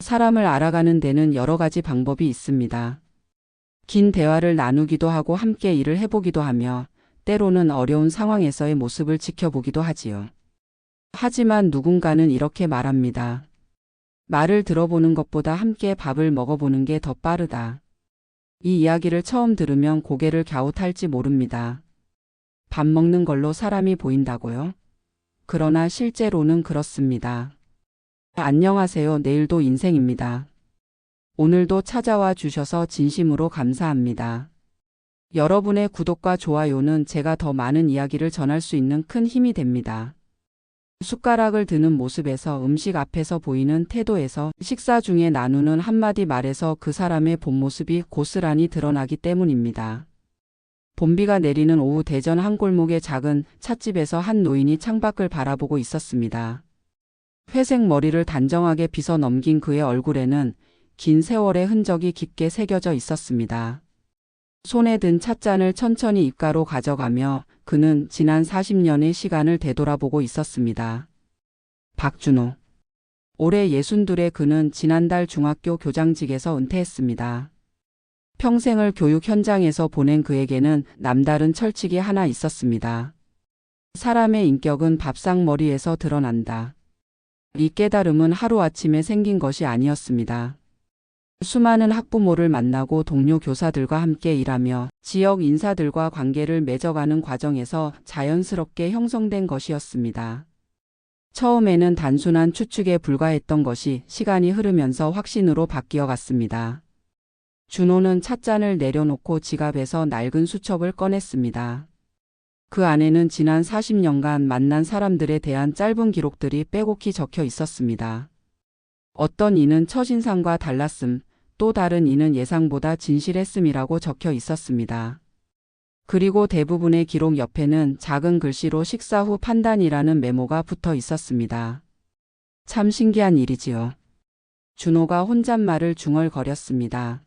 사람을 알아가는 데는 여러 가지 방법이 있습니다. 긴 대화를 나누기도 하고 함께 일을 해보기도 하며 때로는 어려운 상황에서의 모습을 지켜보기도 하지요. 하지만 누군가는 이렇게 말합니다. 말을 들어보는 것보다 함께 밥을 먹어보는 게 더 빠르다. 이 이야기를 처음 들으면 고개를 갸웃할지 모릅니다. 밥 먹는 걸로 사람이 보인다고요? 그러나 실제로는 그렇습니다. 안녕하세요. 내일도 인생입니다. 오늘도 찾아와 주셔서 진심으로 감사합니다. 여러분의 구독과 좋아요는 제가 더 많은 이야기를 전할 수 있는 큰 힘이 됩니다. 숟가락을 드는 모습에서 음식 앞에서 보이는 태도에서 식사 중에 나누는 한마디 말에서 그 사람의 본 모습이 고스란히 드러나기 때문입니다. 봄비가 내리는 오후 대전 한 골목의 작은 찻집에서 한 노인이 창밖을 바라보고 있었습니다. 회색 머리를 단정하게 빗어 넘긴 그의 얼굴에는 긴 세월의 흔적이 깊게 새겨져 있었습니다. 손에 든 찻잔을 천천히 입가로 가져가며 그는 지난 40년의 시간을 되돌아보고 있었습니다. 박준호. 올해 62의 그는 지난달 중학교 교장직에서 은퇴했습니다. 평생을 교육 현장에서 보낸 그에게는 남다른 철칙이 하나 있었습니다. 사람의 인격은 밥상머리에서 드러난다. 이 깨달음은 하루아침에 생긴 것이 아니었습니다. 수많은 학부모를 만나고 동료 교사들과 함께 일하며 지역 인사들과 관계를 맺어가는 과정에서 자연스럽게 형성된 것이었습니다. 처음에는 단순한 추측에 불과했던 것이 시간이 흐르면서 확신으로 바뀌어 갔습니다. 준호는 찻잔을 내려놓고 지갑에서 낡은 수첩을 꺼냈습니다. 그 안에는 지난 40년간 만난 사람들에 대한 짧은 기록들이 빼곡히 적혀 있었습니다. 어떤 이는 첫인상과 달랐음, 또 다른 이는 예상보다 진실했음이라고 적혀 있었습니다. 그리고 대부분의 기록 옆에는 작은 글씨로 식사 후 판단이라는 메모가 붙어 있었습니다. 참 신기한 일이지요. 준호가 혼잣말을 중얼거렸습니다.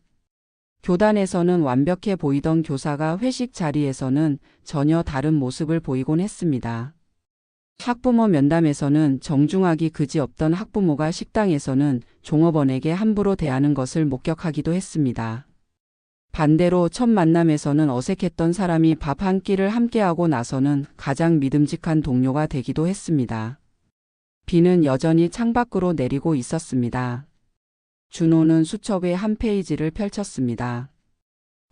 교단에서는 완벽해 보이던 교사가 회식 자리에서는 전혀 다른 모습을 보이곤 했습니다. 학부모 면담에서는 정중하기 그지없던 학부모가 식당에서는 종업원에게 함부로 대하는 것을 목격하기도 했습니다. 반대로 첫 만남에서는 어색했던 사람이 밥 한 끼를 함께하고 나서는 가장 믿음직한 동료가 되기도 했습니다. 비는 여전히 창밖으로 내리고 있었습니다. 준호는 수첩의 한 페이지를 펼쳤습니다.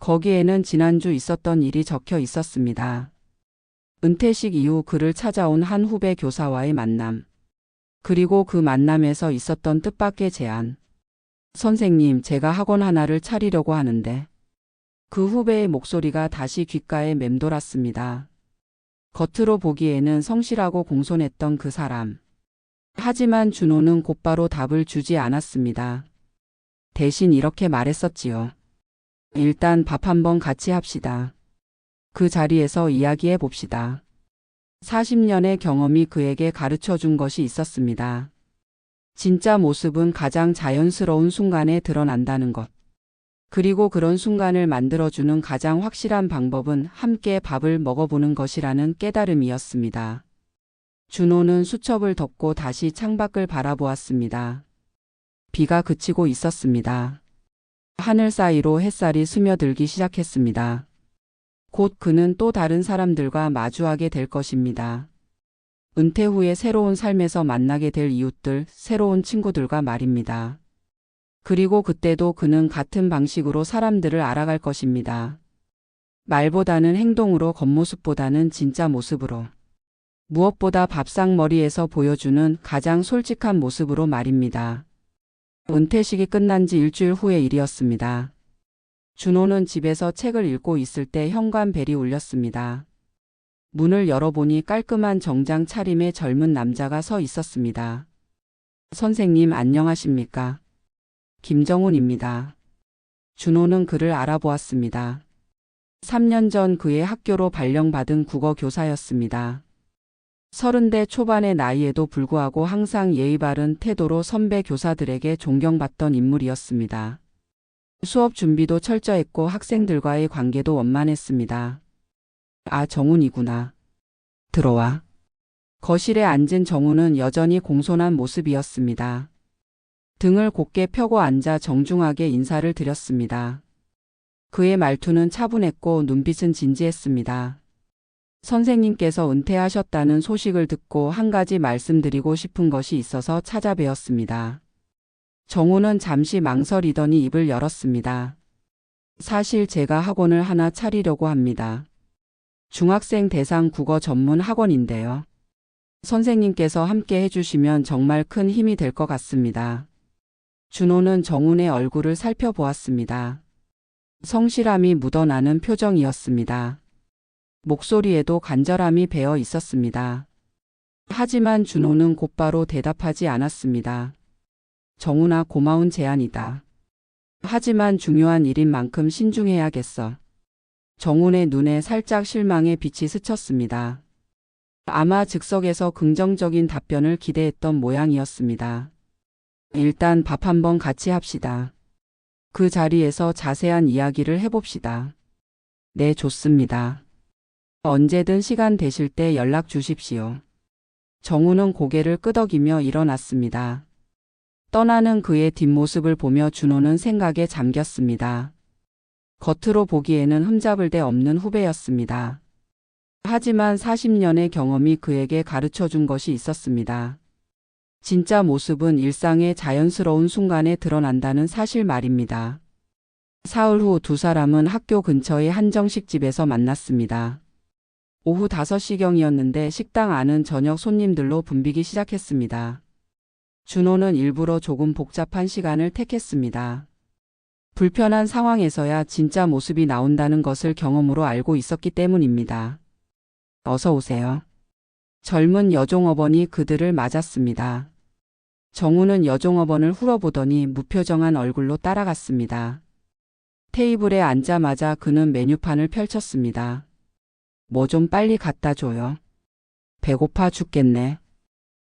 거기에는 지난주 있었던 일이 적혀 있었습니다. 은퇴식 이후 그를 찾아온 한 후배 교사와의 만남. 그리고 그 만남에서 있었던 뜻밖의 제안. 선생님, 제가 학원 하나를 차리려고 하는데. 그 후배의 목소리가 다시 귓가에 맴돌았습니다. 겉으로 보기에는 성실하고 공손했던 그 사람. 하지만 준호는 곧바로 답을 주지 않았습니다. 대신 이렇게 말했었지요. 일단 밥 한번 같이 합시다. 그 자리에서 이야기해 봅시다. 40년의 경험이 그에게 가르쳐 준 것이 있었습니다. 진짜 모습은 가장 자연스러운 순간에 드러난다는 것. 그리고 그런 순간을 만들어주는 가장 확실한 방법은 함께 밥을 먹어보는 것이라는 깨달음이었습니다. 준호는 수첩을 덮고 다시 창밖을 바라보았습니다. 비가 그치고 있었습니다. 하늘 사이로 햇살이 스며들기 시작했습니다. 곧 그는 또 다른 사람들과 마주하게 될 것입니다. 은퇴 후에 새로운 삶에서 만나게 될 이웃들, 새로운 친구들과 말입니다. 그리고 그때도 그는 같은 방식으로 사람들을 알아갈 것입니다. 말보다는 행동으로, 겉모습보다는 진짜 모습으로. 무엇보다 밥상머리에서 보여주는 가장 솔직한 모습으로 말입니다. 은퇴식이 끝난 지 일주일 후의 일이었습니다. 준호는 집에서 책을 읽고 있을 때 현관벨이 울렸습니다. 문을 열어보니 깔끔한 정장 차림의 젊은 남자가 서 있었습니다. 선생님 안녕하십니까? 김정훈입니다. 준호는 그를 알아보았습니다. 3년 전 그의 학교로 발령받은 국어 교사였습니다. 30대 초반의 나이에도 불구하고 항상 예의 바른 태도로 선배 교사들에게 존경받던 인물이었습니다. 수업 준비도 철저했고 학생들과의 관계도 원만했습니다. 아, 정훈이구나. 들어와. 거실에 앉은 정훈은 여전히 공손한 모습이었습니다. 등을 곧게 펴고 앉아 정중하게 인사를 드렸습니다. 그의 말투는 차분했고 눈빛은 진지했습니다. 선생님께서 은퇴하셨다는 소식을 듣고 한 가지 말씀드리고 싶은 것이 있어서 찾아뵈었습니다. 정우는 잠시 망설이더니 입을 열었습니다. 사실 제가 학원을 하나 차리려고 합니다. 중학생 대상 국어 전문 학원인데요. 선생님께서 함께 해주시면 정말 큰 힘이 될 것 같습니다. 준호는 정훈의 얼굴을 살펴보았습니다. 성실함이 묻어나는 표정이었습니다. 목소리에도 간절함이 배어 있었습니다. 하지만 준호는 곧바로 대답하지 않았습니다. 정훈아, 고마운 제안이다. 하지만 중요한 일인 만큼 신중해야겠어. 정훈의 눈에 살짝 실망의 빛이 스쳤습니다. 아마 즉석에서 긍정적인 답변을 기대했던 모양이었습니다. 일단 밥 한번 같이 합시다. 그 자리에서 자세한 이야기를 해봅시다. 네, 좋습니다. 언제든 시간 되실 때 연락 주십시오. 정우는 고개를 끄덕이며 일어났습니다. 떠나는 그의 뒷모습을 보며 준호는 생각에 잠겼습니다. 겉으로 보기에는 흠잡을 데 없는 후배였습니다. 하지만 40년의 경험이 그에게 가르쳐준 것이 있었습니다. 진짜 모습은 일상의 자연스러운 순간에 드러난다는 사실 말입니다. 사흘 후 두 사람은 학교 근처의 한정식집에서 만났습니다. 오후 5시경이었는데 식당 안은 저녁 손님들로 붐비기 시작했습니다. 준호는 일부러 조금 복잡한 시간을 택했습니다. 불편한 상황에서야 진짜 모습이 나온다는 것을 경험으로 알고 있었기 때문입니다. 어서 오세요. 젊은 여종업원이 그들을 맞았습니다. 정우는 여종업원을 훑어보더니 무표정한 얼굴로 따라갔습니다. 테이블에 앉자마자 그는 메뉴판을 펼쳤습니다. 뭐 좀 빨리 갖다 줘요. 배고파 죽겠네.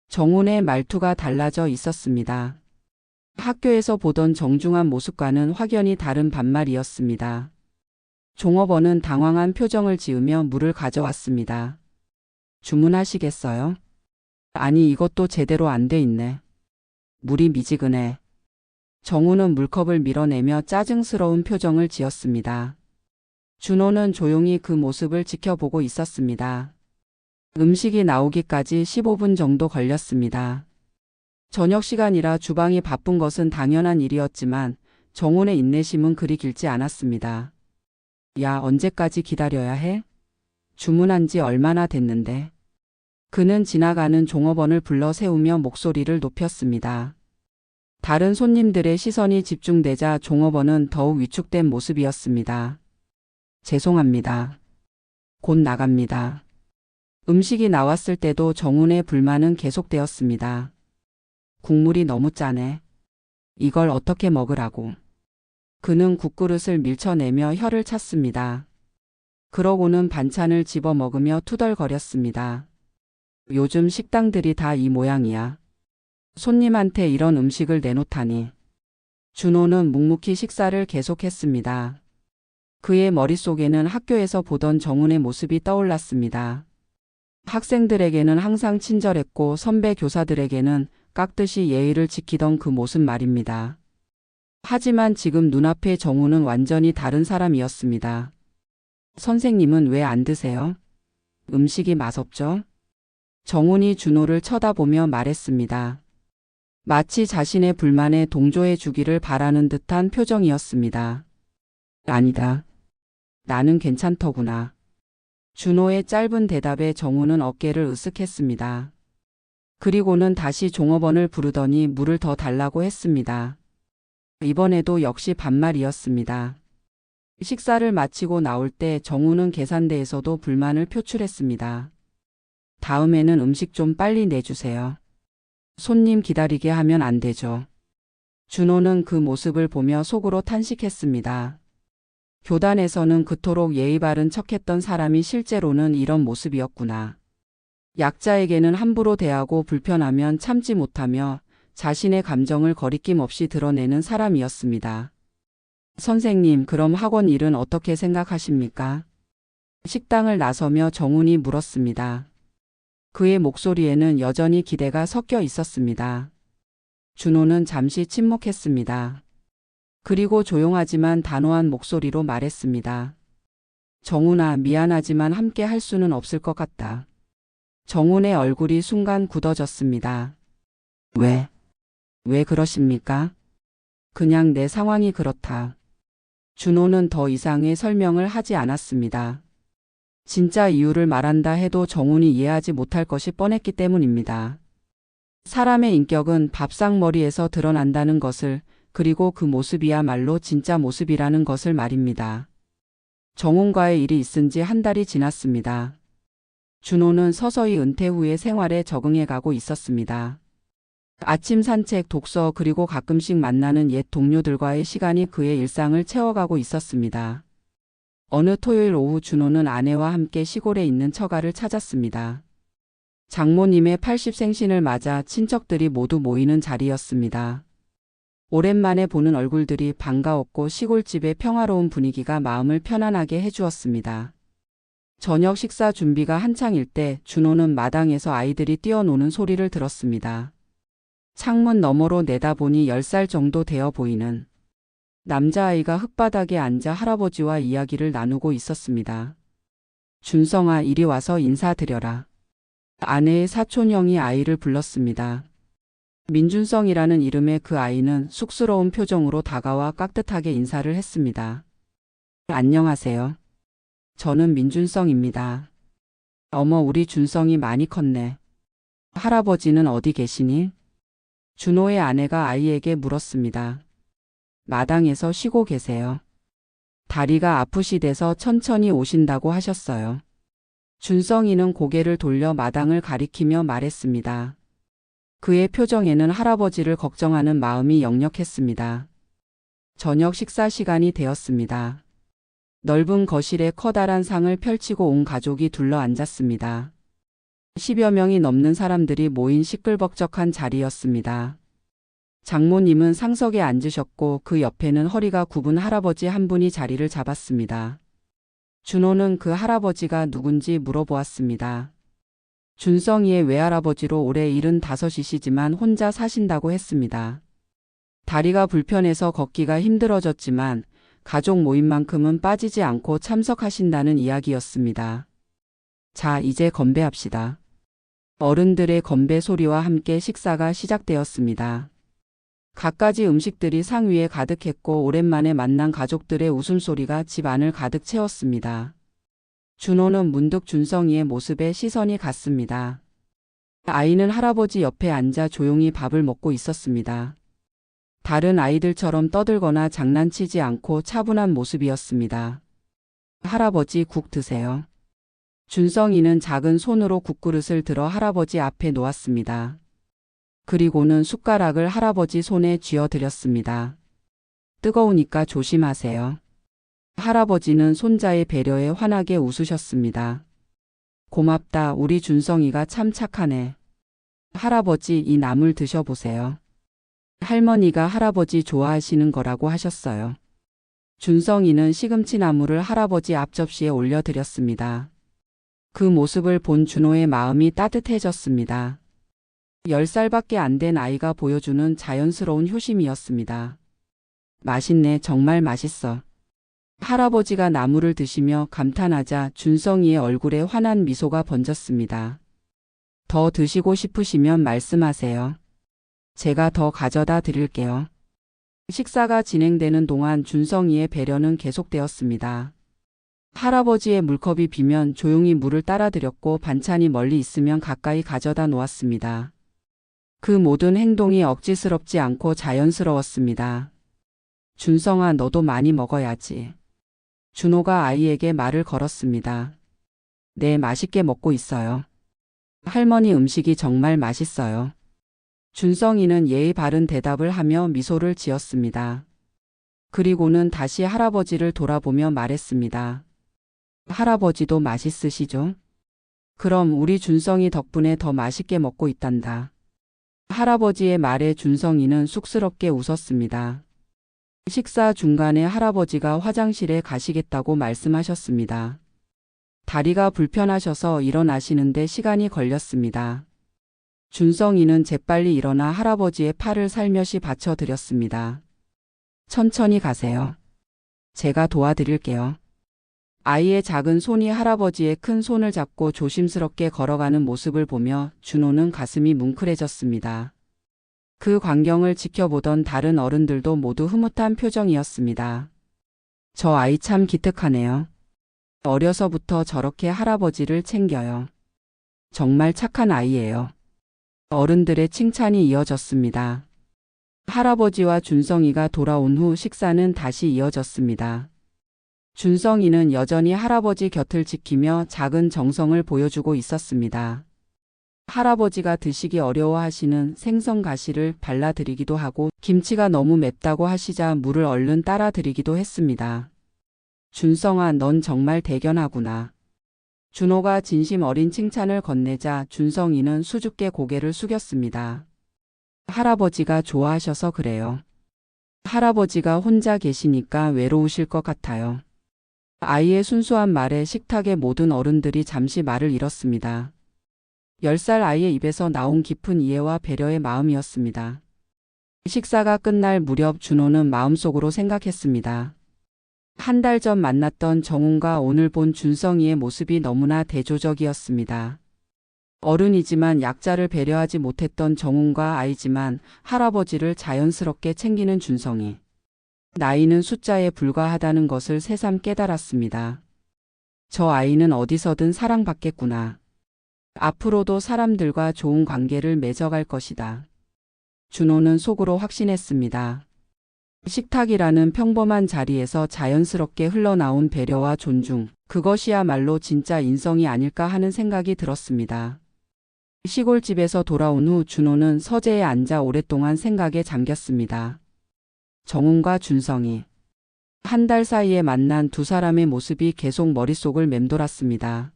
정훈의 말투가 달라져 있었습니다. 학교에서 보던 정중한 모습과는 확연히 다른 반말이었습니다. 종업원은 당황한 표정을 지으며 물을 가져왔습니다. 주문하시겠어요? 아니, 이것도 제대로 안 돼 있네. 물이 미지근해. 정훈은 물컵을 밀어내며 짜증스러운 표정을 지었습니다. 준호는 조용히 그 모습을 지켜보고 있었습니다. 음식이 나오기까지 15분 정도 걸렸습니다. 저녁 시간이라 주방이 바쁜 것은 당연한 일이었지만 정훈의 인내심은 그리 길지 않았습니다. 야, 언제까지 기다려야 해? 주문한 지 얼마나 됐는데? 그는 지나가는 종업원을 불러 세우며 목소리를 높였습니다. 다른 손님들의 시선이 집중되자 종업원은 더욱 위축된 모습이었습니다. 죄송합니다. 곧 나갑니다. 음식이 나왔을 때도 정훈의 불만은 계속되었습니다. 국물이 너무 짜네. 이걸 어떻게 먹으라고. 그는 국그릇을 밀쳐내며 혀를 찼습니다. 그러고는 반찬을 집어 먹으며 투덜거렸습니다. 요즘 식당들이 다 이 모양이야. 손님한테 이런 음식을 내놓다니. 준호는 묵묵히 식사를 계속했습니다. 그의 머릿속에는 학교에서 보던 정훈의 모습이 떠올랐습니다. 학생들에게는 항상 친절했고 선배 교사들에게는 깍듯이 예의를 지키던 그 모습 말입니다. 하지만 지금 눈앞의 정훈은 완전히 다른 사람이었습니다. 선생님은 왜 안 드세요? 음식이 맛없죠? 정훈이 준호를 쳐다보며 말했습니다. 마치 자신의 불만에 동조해 주기를 바라는 듯한 표정이었습니다. 아니다. 나는 괜찮더구나. 준호의 짧은 대답에 정훈은 어깨를 으쓱했습니다. 그리고는 다시 종업원을 부르더니 물을 더 달라고 했습니다. 이번에도 역시 반말이었습니다. 식사를 마치고 나올 때 정훈은 계산대에서도 불만을 표출했습니다. 다음에는 음식 좀 빨리 내주세요. 손님 기다리게 하면 안 되죠. 준호는 그 모습을 보며 속으로 탄식했습니다. 교단에서는 그토록 예의 바른 척했던 사람이 실제로는 이런 모습이었구나. 약자에게는 함부로 대하고 불편하면 참지 못하며 자신의 감정을 거리낌 없이 드러내는 사람이었습니다. 선생님, 그럼 학원 일은 어떻게 생각하십니까? 식당을 나서며 정훈이 물었습니다. 그의 목소리에는 여전히 기대가 섞여 있었습니다. 준호는 잠시 침묵했습니다. 그리고 조용하지만 단호한 목소리로 말했습니다. 정훈아, 미안하지만 함께 할 수는 없을 것 같다. 정훈의 얼굴이 순간 굳어졌습니다. 왜 그러십니까? 그냥 내 상황이 그렇다. 준호는 더 이상의 설명을 하지 않았습니다. 진짜 이유를 말한다 해도 정훈이 이해하지 못할 것이 뻔했기 때문입니다. 사람의 인격은 밥상머리에서 드러난다는 것을, 그리고 그 모습이야말로 진짜 모습이라는 것을 말입니다. 정훈과의 일이 있은 지 한 달이 지났습니다. 준호는 서서히 은퇴 후의 생활에 적응해 가고 있었습니다. 아침 산책, 독서, 그리고 가끔씩 만나는 옛 동료들과의 시간이 그의 일상을 채워가고 있었습니다. 어느 토요일 오후 준호는 아내와 함께 시골에 있는 처가를 찾았습니다. 장모님의 80생신을 맞아 친척들이 모두 모이는 자리였습니다. 오랜만에 보는 얼굴들이 반가웠고 시골집의 평화로운 분위기가 마음을 편안하게 해주었습니다. 저녁 식사 준비가 한창일 때 준호는 마당에서 아이들이 뛰어노는 소리를 들었습니다. 창문 너머로 내다보니 10살 정도 되어 보이는 남자아이가 흙바닥에 앉아 할아버지와 이야기를 나누고 있었습니다. 준성아, 이리 와서 인사드려라. 아내의 사촌형이 아이를 불렀습니다. 민준성이라는 이름의 그 아이는 쑥스러운 표정으로 다가와 깍듯하게 인사를 했습니다. 안녕하세요. 저는 민준성입니다. 어머, 우리 준성이 많이 컸네. 할아버지는 어디 계시니? 준호의 아내가 아이에게 물었습니다. 마당에서 쉬고 계세요. 다리가 아프시대서 천천히 오신다고 하셨어요. 준성이는 고개를 돌려 마당을 가리키며 말했습니다. 그의 표정에는 할아버지를 걱정하는 마음이 역력했습니다. 저녁 식사 시간이 되었습니다. 넓은 거실에 커다란 상을 펼치고 온 가족이 둘러 앉았습니다. 10여 명이 넘는 사람들이 모인 시끌벅적한 자리였습니다. 장모님은 상석에 앉으셨고 그 옆에는 허리가 굽은 할아버지 한 분이 자리를 잡았습니다. 준호는 그 할아버지가 누군지 물어보았습니다. 준성이의 외할아버지로 올해 75이시지만 혼자 사신다고 했습니다. 다리가 불편해서 걷기가 힘들어졌지만 가족 모임만큼은 빠지지 않고 참석하신다는 이야기였습니다. 자, 이제 건배합시다. 어른들의 건배 소리와 함께 식사가 시작되었습니다. 갖가지 음식들이 상 위에 가득했고 오랜만에 만난 가족들의 웃음소리가 집 안을 가득 채웠습니다. 준호는 문득 준성이의 모습에 시선이 갔습니다. 아이는 할아버지 옆에 앉아 조용히 밥을 먹고 있었습니다. 다른 아이들처럼 떠들거나 장난치지 않고 차분한 모습이었습니다. 할아버지, 국 드세요. 준성이는 작은 손으로 국그릇을 들어 할아버지 앞에 놓았습니다. 그리고는 숟가락을 할아버지 손에 쥐어드렸습니다. 뜨거우니까 조심하세요. 할아버지는 손자의 배려에 환하게 웃으셨습니다. 고맙다, 우리 준성이가 참 착하네. 할아버지, 이 나물 드셔보세요. 할머니가 할아버지 좋아하시는 거라고 하셨어요. 준성이는 시금치 나물을 할아버지 앞접시에 올려드렸습니다. 그 모습을 본 준호의 마음이 따뜻해졌습니다. 10살밖에 안 된 아이가 보여주는 자연스러운 효심이었습니다. 맛있네, 정말 맛있어. 할아버지가 나물을 드시며 감탄하자 준성이의 얼굴에 환한 미소가 번졌습니다. 더 드시고 싶으시면 말씀하세요. 제가 더 가져다 드릴게요. 식사가 진행되는 동안 준성이의 배려는 계속되었습니다. 할아버지의 물컵이 비면 조용히 물을 따라 드렸고 반찬이 멀리 있으면 가까이 가져다 놓았습니다. 그 모든 행동이 억지스럽지 않고 자연스러웠습니다. 준성아, 너도 많이 먹어야지. 준호가 아이에게 말을 걸었습니다. 네, 맛있게 먹고 있어요. 할머니 음식이 정말 맛있어요. 준성이는 예의 바른 대답을 하며 미소를 지었습니다. 그리고는 다시 할아버지를 돌아보며 말했습니다. 할아버지도 맛있으시죠? 그럼 우리 준성이 덕분에 더 맛있게 먹고 있단다. 할아버지의 말에 준성이는 쑥스럽게 웃었습니다. 식사 중간에 할아버지가 화장실에 가시겠다고 말씀하셨습니다. 다리가 불편하셔서 일어나시는데 시간이 걸렸습니다. 준성이는 재빨리 일어나 할아버지의 팔을 살며시 받쳐드렸습니다. 천천히 가세요. 제가 도와드릴게요. 아이의 작은 손이 할아버지의 큰 손을 잡고 조심스럽게 걸어가는 모습을 보며 준호는 가슴이 뭉클해졌습니다. 그 광경을 지켜보던 다른 어른들도 모두 흐뭇한 표정이었습니다. 저 아이 참 기특하네요. 어려서부터 저렇게 할아버지를 챙겨요. 정말 착한 아이예요. 어른들의 칭찬이 이어졌습니다. 할아버지와 준성이가 돌아온 후 식사는 다시 이어졌습니다. 준성이는 여전히 할아버지 곁을 지키며 작은 정성을 보여주고 있었습니다. 할아버지가 드시기 어려워하시는 생선 가시를 발라드리기도 하고 김치가 너무 맵다고 하시자 물을 얼른 따라드리기도 했습니다. 준성아, 넌 정말 대견하구나. 준호가 진심 어린 칭찬을 건네자 준성이는 수줍게 고개를 숙였습니다. 할아버지가 좋아하셔서 그래요. 할아버지가 혼자 계시니까 외로우실 것 같아요. 아이의 순수한 말에 식탁의 모든 어른들이 잠시 말을 잃었습니다. 10살 아이의 입에서 나온 깊은 이해와 배려의 마음이었습니다. 식사가 끝날 무렵 준호는 마음속으로 생각했습니다. 한 달 전 만났던 정훈과 오늘 본 준성이의 모습이 너무나 대조적이었습니다. 어른이지만 약자를 배려하지 못했던 정훈과 아이지만 할아버지를 자연스럽게 챙기는 준성이. 나이는 숫자에 불과하다는 것을 새삼 깨달았습니다. 저 아이는 어디서든 사랑받겠구나. 앞으로도 사람들과 좋은 관계를 맺어갈 것이다. 준호는 속으로 확신했습니다. 식탁이라는 평범한 자리에서 자연스럽게 흘러나온 배려와 존중, 그것이야말로 진짜 인성이 아닐까 하는 생각이 들었습니다. 시골집에서 돌아온 후 준호는 서재에 앉아 오랫동안 생각에 잠겼습니다. 정훈과 준성이. 한 달 사이에 만난 두 사람의 모습이 계속 머릿속을 맴돌았습니다.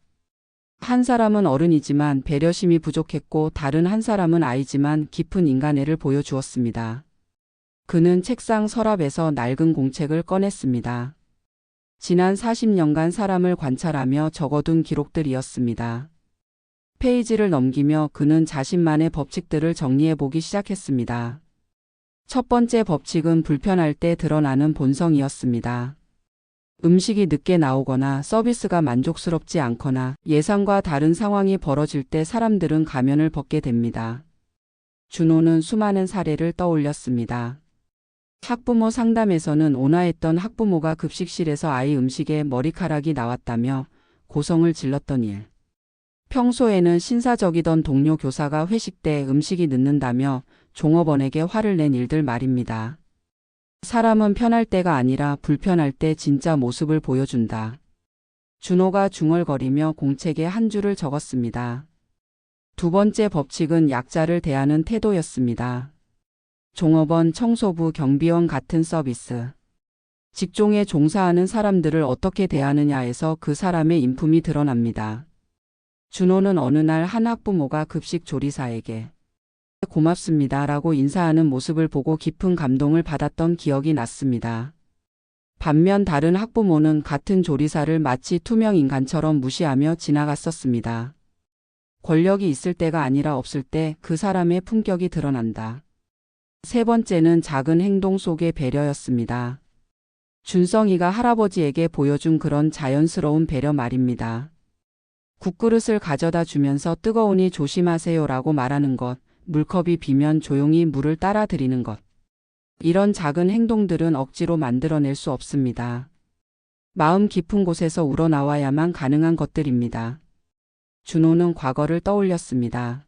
한 사람은 어른이지만 배려심이 부족했고 다른 한 사람은 아이지만 깊은 인간애를 보여주었습니다. 그는 책상 서랍에서 낡은 공책을 꺼냈습니다. 지난 40년간 사람을 관찰하며 적어둔 기록들이었습니다. 페이지를 넘기며 그는 자신만의 법칙들을 정리해보기 시작했습니다. 첫 번째 법칙은 불편할 때 드러나는 본성이었습니다. 음식이 늦게 나오거나 서비스가 만족스럽지 않거나 예상과 다른 상황이 벌어질 때 사람들은 가면을 벗게 됩니다. 준호는 수많은 사례를 떠올렸습니다. 학부모 상담에서는 온화했던 학부모가 급식실에서 아이 음식에 머리카락이 나왔다며 고성을 질렀던 일. 평소에는 신사적이던 동료 교사가 회식 때 음식이 늦는다며 종업원에게 화를 낸 일들 말입니다. 사람은 편할 때가 아니라 불편할 때 진짜 모습을 보여준다. 준호가 중얼거리며 공책에 한 줄을 적었습니다. 두 번째 법칙은 약자를 대하는 태도였습니다. 종업원, 청소부, 경비원 같은 서비스. 직종에 종사하는 사람들을 어떻게 대하느냐에서 그 사람의 인품이 드러납니다. 준호는 어느 날 한 학부모가 급식 조리사에게 고맙습니다 라고 인사하는 모습을 보고 깊은 감동을 받았던 기억이 났습니다. 반면 다른 학부모는 같은 조리사를 마치 투명 인간처럼 무시하며 지나갔었습니다. 권력이 있을 때가 아니라 없을 때 그 사람의 품격이 드러난다. 세 번째는 작은 행동 속의 배려였습니다. 준성이가 할아버지에게 보여준 그런 자연스러운 배려 말입니다. 국그릇을 가져다 주면서 뜨거우니 조심하세요라고 말하는 것, 물컵이 비면 조용히 물을 따라 드리는 것. 이런 작은 행동들은 억지로 만들어낼 수 없습니다. 마음 깊은 곳에서 우러나와야만 가능한 것들입니다. 준호는 과거를 떠올렸습니다.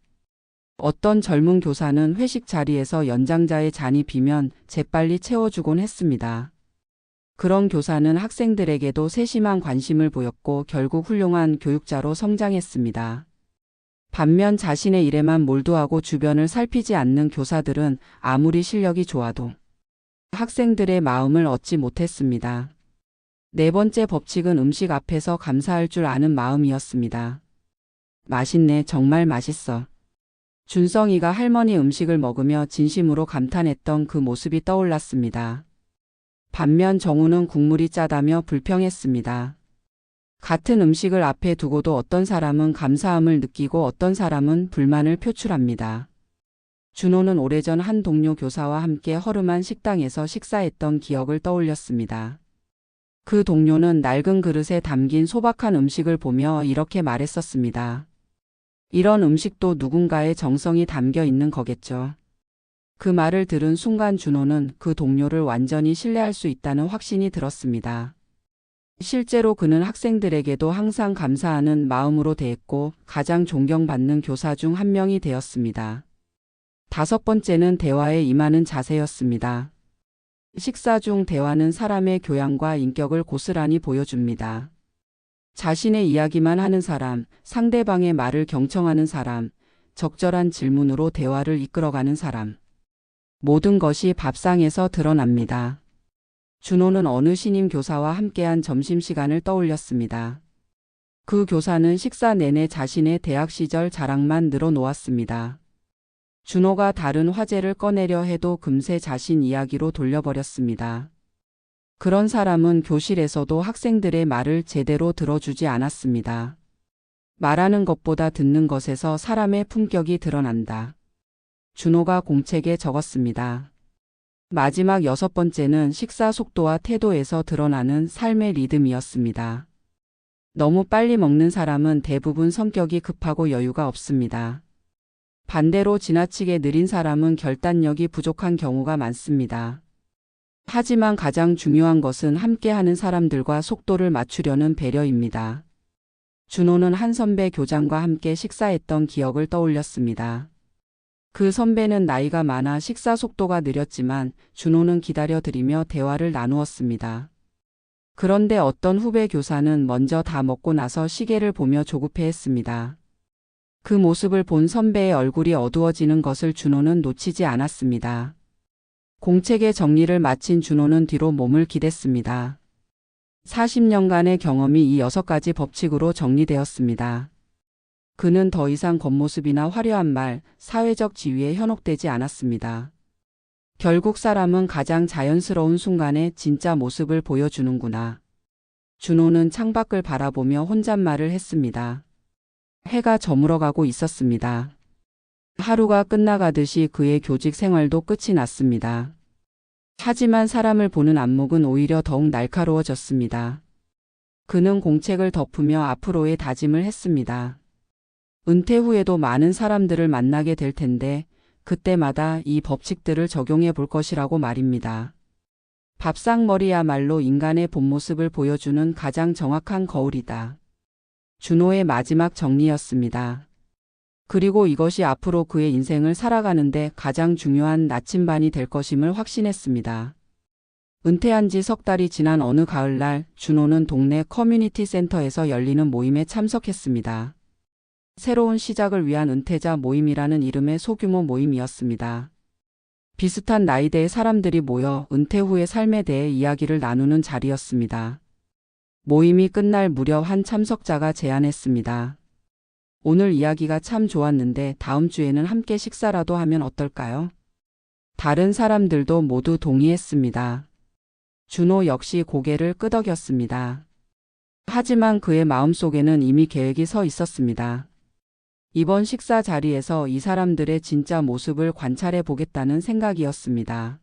어떤 젊은 교사는 회식 자리에서 연장자의 잔이 비면 재빨리 채워주곤 했습니다. 그런 교사는 학생들에게도 세심한 관심을 보였고 결국 훌륭한 교육자로 성장했습니다. 반면 자신의 일에만 몰두하고 주변을 살피지 않는 교사들은 아무리 실력이 좋아도 학생들의 마음을 얻지 못했습니다. 네 번째 법칙은 음식 앞에서 감사할 줄 아는 마음이었습니다. 맛있네, 정말 맛있어. 준성이가 할머니 음식을 먹으며 진심으로 감탄했던 그 모습이 떠올랐습니다. 반면 정우는 국물이 짜다며 불평했습니다. 같은 음식을 앞에 두고도 어떤 사람은 감사함을 느끼고 어떤 사람은 불만을 표출합니다. 준호는 오래전 한 동료 교사와 함께 허름한 식당에서 식사했던 기억을 떠올렸습니다. 그 동료는 낡은 그릇에 담긴 소박한 음식을 보며 이렇게 말했었습니다. 이런 음식도 누군가의 정성이 담겨 있는 거겠죠. 그 말을 들은 순간 준호는 그 동료를 완전히 신뢰할 수 있다는 확신이 들었습니다. 실제로 그는 학생들에게도 항상 감사하는 마음으로 대했고 가장 존경받는 교사 중 한 명이 되었습니다. 5번째는 대화에 임하는 자세였습니다. 식사 중 대화는 사람의 교양과 인격을 고스란히 보여줍니다. 자신의 이야기만 하는 사람, 상대방의 말을 경청하는 사람, 적절한 질문으로 대화를 이끌어가는 사람. 모든 것이 밥상에서 드러납니다. 준호는 어느 신임 교사와 함께한 점심시간을 떠올렸습니다. 그 교사는 식사 내내 자신의 대학 시절 자랑만 늘어놓았습니다. 준호가 다른 화제를 꺼내려 해도 금세 자신 이야기로 돌려버렸습니다. 그런 사람은 교실에서도 학생들의 말을 제대로 들어주지 않았습니다. 말하는 것보다 듣는 것에서 사람의 품격이 드러난다. 준호가 공책에 적었습니다. 마지막 6번째는 식사 속도와 태도에서 드러나는 삶의 리듬이었습니다. 너무 빨리 먹는 사람은 대부분 성격이 급하고 여유가 없습니다. 반대로 지나치게 느린 사람은 결단력이 부족한 경우가 많습니다. 하지만 가장 중요한 것은 함께하는 사람들과 속도를 맞추려는 배려입니다. 준호는 한 선배 교장과 함께 식사했던 기억을 떠올렸습니다. 그 선배는 나이가 많아 식사 속도가 느렸지만 준호는 기다려드리며 대화를 나누었습니다. 그런데 어떤 후배 교사는 먼저 다 먹고 나서 시계를 보며 조급해했습니다. 그 모습을 본 선배의 얼굴이 어두워지는 것을 준호는 놓치지 않았습니다. 공책의 정리를 마친 준호는 뒤로 몸을 기댔습니다. 40년간의 경험이 이 6가지 법칙으로 정리되었습니다. 그는 더 이상 겉모습이나 화려한 말, 사회적 지위에 현혹되지 않았습니다. 결국 사람은 가장 자연스러운 순간에 진짜 모습을 보여주는구나. 준호는 창밖을 바라보며 혼잣말을 했습니다. 해가 저물어가고 있었습니다. 하루가 끝나가듯이 그의 교직 생활도 끝이 났습니다. 하지만 사람을 보는 안목은 오히려 더욱 날카로워졌습니다. 그는 공책을 덮으며 앞으로의 다짐을 했습니다. 은퇴 후에도 많은 사람들을 만나게 될 텐데 그때마다 이 법칙들을 적용해 볼 것이라고 말입니다. 밥상머리야말로 인간의 본 모습을 보여주는 가장 정확한 거울이다. 준호의 마지막 정리였습니다. 그리고 이것이 앞으로 그의 인생을 살아가는데 가장 중요한 나침반이 될 것임을 확신했습니다. 은퇴한 지 석 달이 지난 어느 가을날 준호는 동네 커뮤니티 센터에서 열리는 모임에 참석했습니다. 새로운 시작을 위한 은퇴자 모임이라는 이름의 소규모 모임이었습니다. 비슷한 나이대의 사람들이 모여 은퇴 후의 삶에 대해 이야기를 나누는 자리였습니다. 모임이 끝날 무렵 한 참석자가 제안했습니다. 오늘 이야기가 참 좋았는데 다음 주에는 함께 식사라도 하면 어떨까요? 다른 사람들도 모두 동의했습니다. 준호 역시 고개를 끄덕였습니다. 하지만 그의 마음속에는 이미 계획이 서 있었습니다. 이번 식사 자리에서 이 사람들의 진짜 모습을 관찰해 보겠다는 생각이었습니다.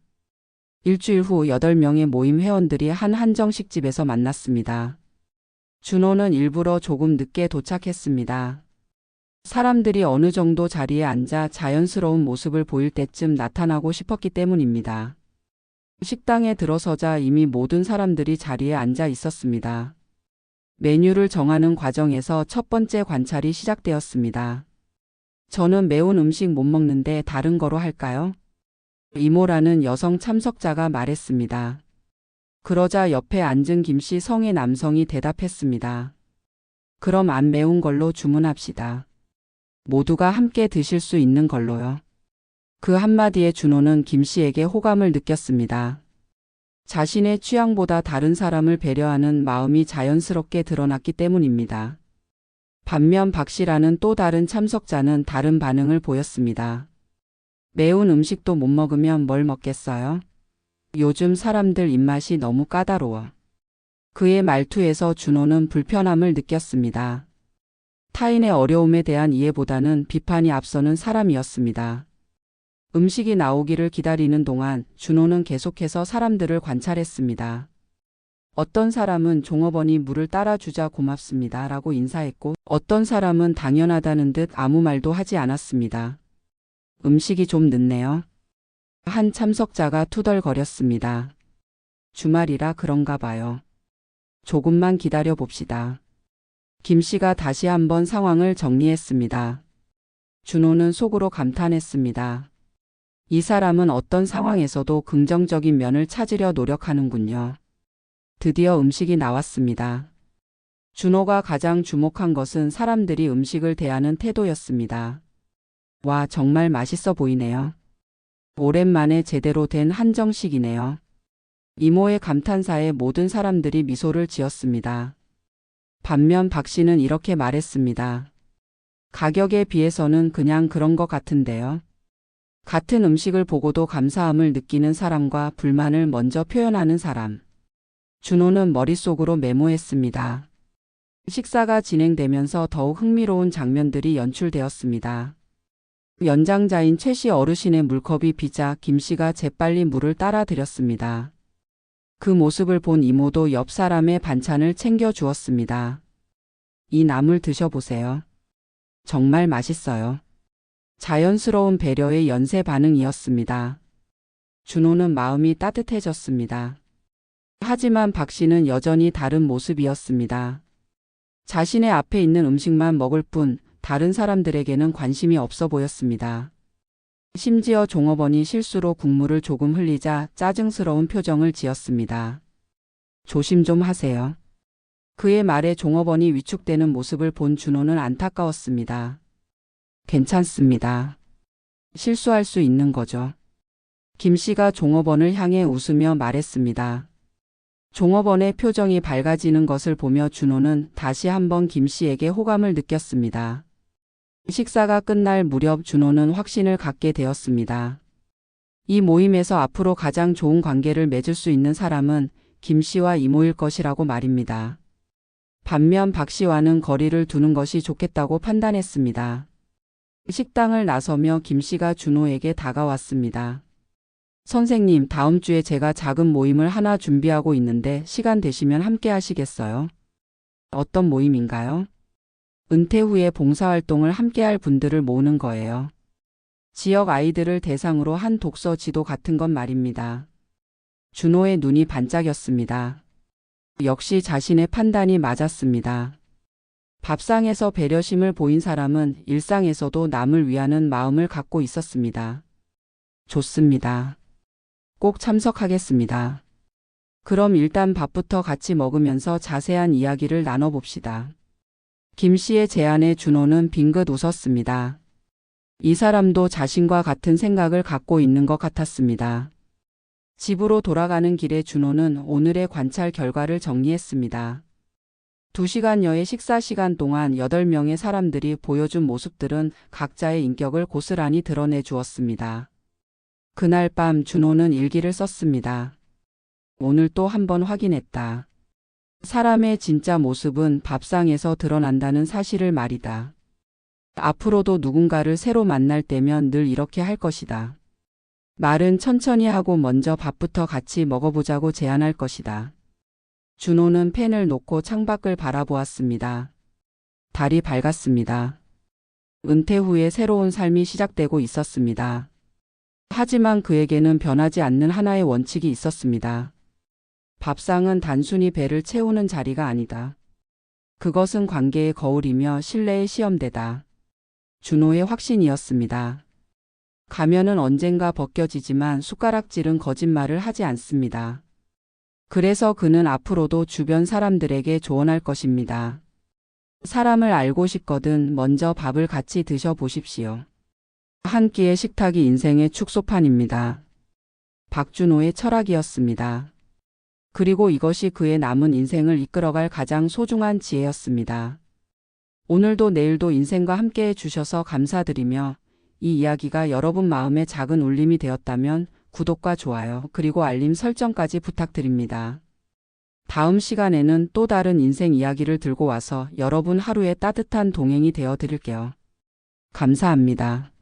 일주일 후 8명의 모임 회원들이 한 한정식집에서 만났습니다. 준호는 일부러 조금 늦게 도착했습니다. 사람들이 어느 정도 자리에 앉아 자연스러운 모습을 보일 때쯤 나타나고 싶었기 때문입니다. 식당에 들어서자 이미 모든 사람들이 자리에 앉아 있었습니다. 메뉴를 정하는 과정에서 첫 번째 관찰이 시작되었습니다. 저는 매운 음식 못 먹는데 다른 거로 할까요? 이모라는 여성 참석자가 말했습니다. 그러자 옆에 앉은 김씨 성의 남성이 대답했습니다. 그럼 안 매운 걸로 주문합시다. 모두가 함께 드실 수 있는 걸로요. 그 한마디에 준호는 김씨에게 호감을 느꼈습니다. 자신의 취향보다 다른 사람을 배려하는 마음이 자연스럽게 드러났기 때문입니다. 반면 박씨라는 또 다른 참석자는 다른 반응을 보였습니다. 매운 음식도 못 먹으면 뭘 먹겠어요? 요즘 사람들 입맛이 너무 까다로워. 그의 말투에서 준호는 불편함을 느꼈습니다. 타인의 어려움에 대한 이해보다는 비판이 앞서는 사람이었습니다. 음식이 나오기를 기다리는 동안 준호는 계속해서 사람들을 관찰했습니다. 어떤 사람은 종업원이 물을 따라주자 고맙습니다 라고 인사했고, 어떤 사람은 당연하다는 듯 아무 말도 하지 않았습니다. 음식이 좀 늦네요. 한 참석자가 투덜거렸습니다. 주말이라 그런가 봐요. 조금만 기다려 봅시다. 김 씨가 다시 한번 상황을 정리했습니다. 준호는 속으로 감탄했습니다. 이 사람은 어떤 상황에서도 긍정적인 면을 찾으려 노력하는군요. 드디어 음식이 나왔습니다. 준호가 가장 주목한 것은 사람들이 음식을 대하는 태도였습니다. 와, 정말 맛있어 보이네요. 오랜만에 제대로 된 한정식이네요. 이모의 감탄사에 모든 사람들이 미소를 지었습니다. 반면 박 씨는 이렇게 말했습니다. 가격에 비해서는 그냥 그런 것 같은데요. 같은 음식을 보고도 감사함을 느끼는 사람과 불만을 먼저 표현하는 사람. 준호는 머릿속으로 메모했습니다. 식사가 진행되면서 더욱 흥미로운 장면들이 연출되었습니다. 연장자인 최 씨 어르신의 물컵이 비자 김 씨가 재빨리 물을 따라 드렸습니다. 그 모습을 본 이모도 옆 사람의 반찬을 챙겨 주었습니다. 이 나물 드셔보세요. 정말 맛있어요. 자연스러운 배려의 연쇄 반응이었습니다. 준호는 마음이 따뜻해졌습니다. 하지만 박 씨는 여전히 다른 모습이었습니다. 자신의 앞에 있는 음식만 먹을 뿐 다른 사람들에게는 관심이 없어 보였습니다. 심지어 종업원이 실수로 국물을 조금 흘리자 짜증스러운 표정을 지었습니다. 조심 좀 하세요. 그의 말에 종업원이 위축되는 모습을 본 준호는 안타까웠습니다. 괜찮습니다. 실수할 수 있는 거죠. 김 씨가 종업원을 향해 웃으며 말했습니다. 종업원의 표정이 밝아지는 것을 보며 준호는 다시 한번 김 씨에게 호감을 느꼈습니다. 식사가 끝날 무렵 준호는 확신을 갖게 되었습니다. 이 모임에서 앞으로 가장 좋은 관계를 맺을 수 있는 사람은 김 씨와 이모일 것이라고 말입니다. 반면 박 씨와는 거리를 두는 것이 좋겠다고 판단했습니다. 식당을 나서며 김 씨가 준호에게 다가왔습니다. 선생님, 다음 주에 제가 작은 모임을 하나 준비하고 있는데 시간 되시면 함께 하시겠어요? 어떤 모임인가요? 은퇴 후에 봉사활동을 함께 할 분들을 모으는 거예요. 지역 아이들을 대상으로 한 독서 지도 같은 건 말입니다. 준호의 눈이 반짝였습니다. 역시 자신의 판단이 맞았습니다. 밥상에서 배려심을 보인 사람은 일상에서도 남을 위하는 마음을 갖고 있었습니다. 좋습니다. 꼭 참석하겠습니다. 그럼 일단 밥부터 같이 먹으면서 자세한 이야기를 나눠봅시다. 김 씨의 제안에 준호는 빙긋 웃었습니다. 이 사람도 자신과 같은 생각을 갖고 있는 것 같았습니다. 집으로 돌아가는 길에 준호는 오늘의 관찰 결과를 정리했습니다. 2시간여의 식사 시간 동안 8명의 사람들이 보여준 모습들은 각자의 인격을 고스란히 드러내 주었습니다. 그날 밤 준호는 일기를 썼습니다. 오늘 또 한 번 확인했다. 사람의 진짜 모습은 밥상에서 드러난다는 사실을 말이다. 앞으로도 누군가를 새로 만날 때면 늘 이렇게 할 것이다. 말은 천천히 하고 먼저 밥부터 같이 먹어보자고 제안할 것이다. 준호는 펜을 놓고 창밖을 바라보았습니다. 달이 밝았습니다. 은퇴 후에 새로운 삶이 시작되고 있었습니다. 하지만 그에게는 변하지 않는 하나의 원칙이 있었습니다. 밥상은 단순히 배를 채우는 자리가 아니다. 그것은 관계의 거울이며 신뢰의 시험대다. 준호의 확신이었습니다. 가면은 언젠가 벗겨지지만 숟가락질은 거짓말을 하지 않습니다. 그래서 그는 앞으로도 주변 사람들에게 조언할 것입니다. 사람을 알고 싶거든 먼저 밥을 같이 드셔보십시오. 한 끼의 식탁이 인생의 축소판입니다. 박준호의 철학이었습니다. 그리고 이것이 그의 남은 인생을 이끌어갈 가장 소중한 지혜였습니다. 오늘도 내일도 인생과 함께해 주셔서 감사드리며 이 이야기가 여러분 마음에 작은 울림이 되었다면 구독과 좋아요 그리고 알림 설정까지 부탁드립니다. 다음 시간에는 또 다른 인생 이야기를 들고 와서 여러분 하루에 따뜻한 동행이 되어 드릴게요. 감사합니다.